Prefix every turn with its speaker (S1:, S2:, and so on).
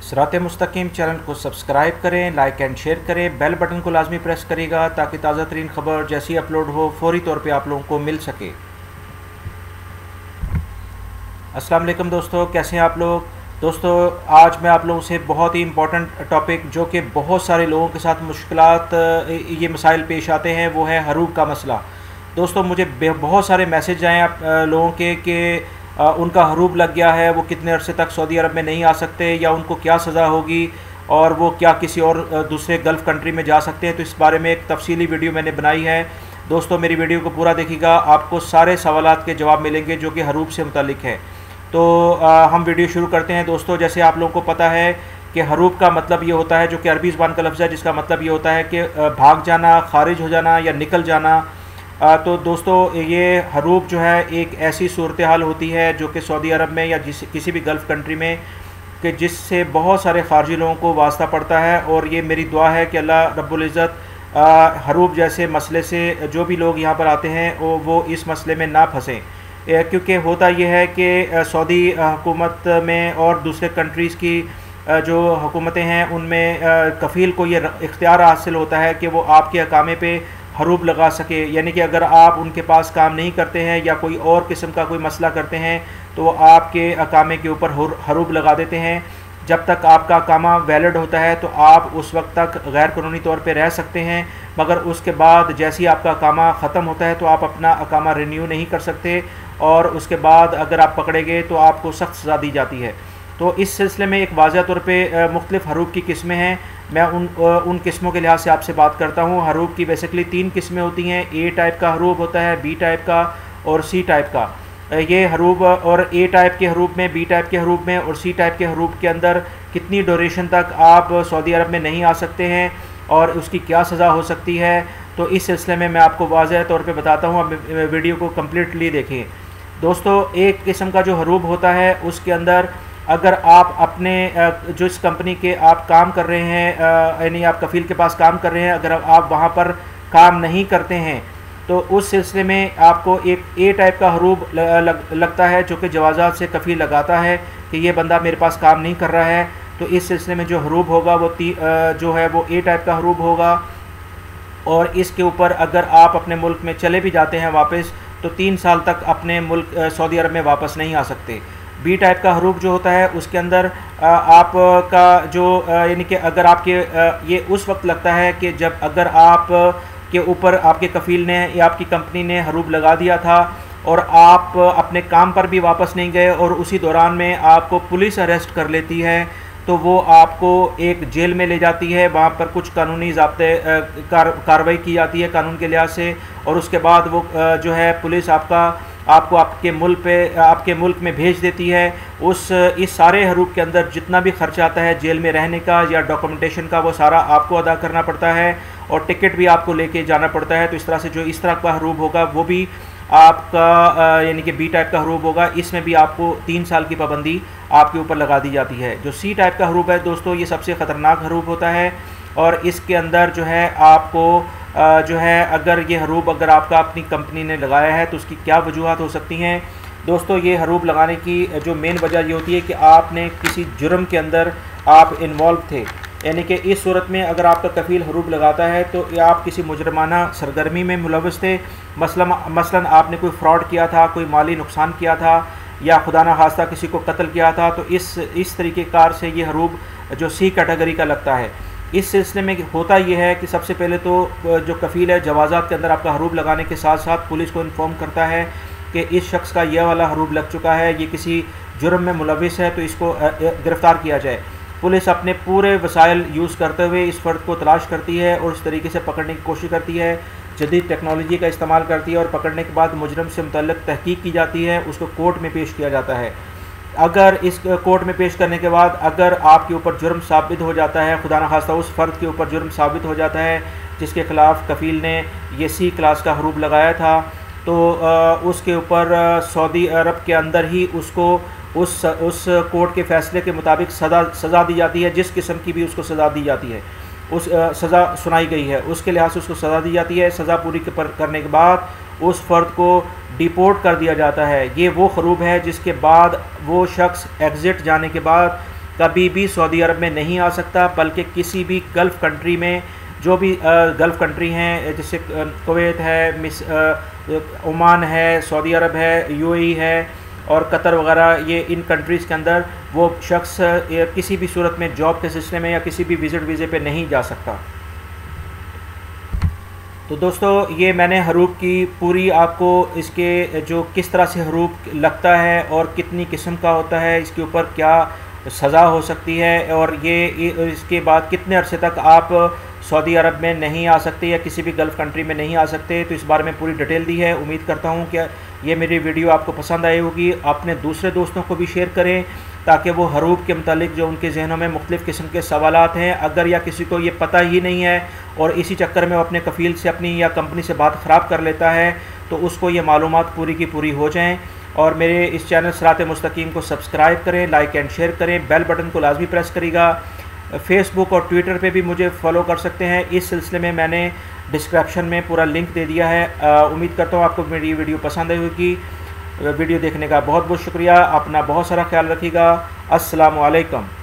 S1: सिराते मुस्तकीम channel को subscribe करें, like and share करें, बेल बटन को लाजमी प्रेस करिएगा ताकि ताज़ा तरीन खबर जैसी अपलोड हो फौरी तौर पे आप लोगों को मिल सके। अस्सलाम वालेकुम दोस्तों, कैसे हैं आप लोग। दोस्तों आज मैं आप लोगों से बहुत ही इम्पोर्टेंट टॉपिक जो कि बहुत सारे लोगों के साथ मुश्किलात ये मसाइल पेश आते हैं वो है हरूब का मसला। दोस्तों मुझे बहुत सारे मैसेज आए आप लोगों के कि उनका हरूब लग गया है, वो कितने अरसे तक सऊदी अरब में नहीं आ सकते या उनको क्या सज़ा होगी और वो क्या किसी और दूसरे गल्फ़ कंट्री में जा सकते हैं। तो इस बारे में एक तफसीली वीडियो मैंने बनाई है। दोस्तों मेरी वीडियो को पूरा देखिएगा, आपको सारे सवालात के जवाब मिलेंगे जो कि हरूब से मुतालिक है। तो हम वीडियो शुरू करते हैं। दोस्तों जैसे आप लोगों को पता है कि हरूब का मतलब ये होता है, जो कि अरबी ज़बान का लफ्ज़ है, जिसका मतलब ये होता है कि भाग जाना, खारिज हो जाना या निकल जाना। तो दोस्तों ये हरूब जो है एक ऐसी सूरत हाल होती है जो कि सऊदी अरब में या किसी भी गल्फ़ कंट्री में कि जिससे बहुत सारे खारजी लोगों को वास्ता पड़ता है। और ये मेरी दुआ है कि अल्लाह रब्बुल इज़्ज़त हरूब जैसे मसले से जो भी लोग यहाँ पर आते हैं वो इस मसले में ना फंसें, क्योंकि होता यह है कि सऊदी हुकूमत में और दूसरे कंट्रीज़ की जो हुकूमतें हैं उनमें कफ़ील को ये इख्तियार हासिल होता है कि वो आपके अकामे पे हरूब लगा सके। यानी कि अगर आप उनके पास काम नहीं करते हैं या कोई और किस्म का कोई मसला करते हैं तो वो आपके अकामे के ऊपर हरूब लगा देते हैं। जब तक आपका अकामा वैलिड होता है तो आप उस वक्त तक गैर कानूनी तौर पे रह सकते हैं, मगर उसके बाद जैसे ही आपका अकामा ख़त्म होता है तो आप अपना अकामा रिन्यू नहीं कर सकते और उसके बाद अगर आप पकड़े गए तो आपको सख्त सज़ा दी जाती है। तो इस सिलसिले में एक वाज़ह तौर पे मुख्तलिफ़ हरूब की किस्में हैं। मैं उन किस्मों के लिहाज से आपसे बात करता हूँ। हरूब की बेसिकली 3 किस्में होती हैं। ए टाइप का हरूब होता है, बी टाइप का और सी टाइप का। ये हरूब और ए टाइप के हरूब में, बी टाइप के हरूब में और सी टाइप के हरूब के अंदर कितनी ड्यूरेशन तक आप सऊदी अरब में नहीं आ सकते हैं और उसकी क्या सज़ा हो सकती है, तो इस सिलसिले में मैं आपको वाज़ह तौर पर बताता हूँ। अब वीडियो को कम्प्लीटली देखें। दोस्तों एक किस्म का जो हरूब होता है उसके अंदर अगर आप अपने जिस कंपनी के आप काम कर रहे हैं, यानी आप कफ़ील के पास काम कर रहे हैं, अगर आप वहाँ पर काम नहीं करते हैं तो उस सिलसिले में आपको एक ए टाइप का हरूब लगता है जो कि जवाज़ात से कफ़ील लगाता है कि ये बंदा मेरे पास काम नहीं कर रहा है। तो इस सिलसिले में जो हरूब होगा वो जो है वो ए टाइप का हरूब होगा। और इसके ऊपर अगर आप अपने मुल्क में चले भी जाते हैं वापस तो 3 साल तक अपने मुल्क सऊदी अरब में वापस नहीं आ सकते। बी टाइप का हरूब जो होता है उसके अंदर आपका जो यानी कि अगर आपके ये उस वक्त लगता है कि जब अगर आप के ऊपर आपके कफ़ील ने या आपकी कंपनी ने हरूब लगा दिया था और आप अपने काम पर भी वापस नहीं गए और उसी दौरान में आपको पुलिस अरेस्ट कर लेती है तो वो आपको एक जेल में ले जाती है। वहाँ पर कुछ कानूनी ज़ाब्ते कार्रवाई की जाती है कानून के लिहाज से और उसके बाद वो जो है पुलिस आपको आपके मुल्क में भेज देती है। इस सारे हरूब के अंदर जितना भी खर्चा आता है जेल में रहने का या डॉक्यूमेंटेशन का वो सारा आपको अदा करना पड़ता है और टिकट भी आपको लेके जाना पड़ता है। तो इस तरह से जो इस तरह का हरूब होगा वो भी आपका यानी कि बी टाइप का हरूब होगा। इसमें भी आपको 3 साल की पाबंदी आपके ऊपर लगा दी जाती है। जो सी टाइप का हरूब है दोस्तों ये सबसे ख़तरनाक हरूब होता है और इसके अंदर जो है आपको जो है अगर ये हरूब अगर आपका अपनी कंपनी ने लगाया है तो उसकी क्या वजूहत हो सकती हैं। दोस्तों ये हरूब लगाने की जो मेन वजह ये होती है कि आपने किसी जुर्म के अंदर आप इन्वॉल्व थे, यानी कि इस सूरत में अगर आपका कफ़ील हरूब लगाता है तो आप किसी मुजरमाना सरगर्मी में मुलव्वस थे। मसलन आपने कोई फ्रॉड किया था, कोई माली नुकसान किया था या खुदा न खास्ता किसी को कत्ल किया था, तो इस तरीके कार से ये हरूब जो सी कैटेगरी का लगता है। इस सिलसिले में होता यह है कि सबसे पहले तो जो कफ़ील है जवाज़ात के अंदर आपका हरूब लगाने के साथ साथ पुलिस को इन्फॉर्म करता है कि इस शख्स का यह वाला हरूब लग चुका है, ये किसी जुर्म में मुलव्वस है तो इसको गिरफ़्तार किया जाए। पुलिस अपने पूरे वसाइल यूज़ करते हुए इस फ़र्द को तलाश करती है और इस तरीके से पकड़ने की कोशिश करती है। जदीद टेक्नोलॉजी का इस्तेमाल करती है और पकड़ने के बाद मुजरम से मुतल्लिक़ तहकीक की जाती है, उसको कोर्ट में पेश किया जाता है। अगर इस कोर्ट में पेश करने के बाद अगर आपके ऊपर जुर्म साबित हो जाता है, खुदा न खास्ता उस फ़र्द के ऊपर जुर्म साबित हो जाता है जिसके ख़िलाफ़ कफ़ील ने ये सी क्लास का हरूब लगाया था, तो उसके ऊपर सऊदी अरब के अंदर ही उसको उस कोर्ट के फ़ैसले के मुताबिक सज़ा दी जाती है। जिस किस्म की भी उसको सज़ा दी जाती है, उस सज़ा सुनाई गई है उसके लिहाज से उसको सज़ा दी जाती है। सज़ा पूरी करने के बाद उस फ़र्द को डिपोर्ट कर दिया जाता है। ये वो हरूब है जिसके बाद वो शख्स एग्ज़िट जाने के बाद कभी भी सऊदी अरब में नहीं आ सकता, बल्कि किसी भी गल्फ़ कंट्री में, जो भी गल्फ़ कंट्री हैं जैसे कुवैत है, ओमान है, सऊदी अरब है, यूएई है और कतर वगैरह, ये इन कंट्रीज़ के अंदर वो शख्स किसी भी सूरत में जॉब के सिलसिले में या किसी भी विज़िट वीज़े पे नहीं जा सकता। तो दोस्तों, ये मैंने हरूब की पूरी आपको इसके जो किस तरह से हरूब लगता है और कितनी किस्म का होता है, इसके ऊपर क्या सज़ा हो सकती है और ये इसके बाद कितने अरसे तक आप सऊदी अरब में नहीं आ सकते या किसी भी गल्फ़ कंट्री में नहीं आ सकते, तो इस बारे में पूरी डिटेल दी है। उम्मीद करता हूँ कि ये मेरी वीडियो आपको पसंद आई होगी। अपने दूसरे दोस्तों को भी शेयर करें ताकि वो हरूब के मुतालिक जो उनके जहनों में मुख्तलिफ़ किस्म के सवालात हैं, अगर या किसी को ये पता ही नहीं है और इसी चक्कर में वो अपने कफ़ील से अपनी या कंपनी से बात ख़राब कर लेता है, तो उसको ये मालूमात पूरी की पूरी हो जाएँ। और मेरे इस चैनल सिरात मुस्तकीम को सब्सक्राइब करें, लाइक एंड शेयर करें, बेल बटन को लाजमी प्रेस करिएगा। फेसबुक और ट्विटर पे भी मुझे फॉलो कर सकते हैं। इस सिलसिले में मैंने डिस्क्रिप्शन में पूरा लिंक दे दिया है। उम्मीद करता हूँ आपको मेरी वीडियो पसंद आई होगी। वीडियो देखने का बहुत बहुत शुक्रिया। अपना बहुत सारा ख्याल रखिएगा। अस्सलामु अलैकुम।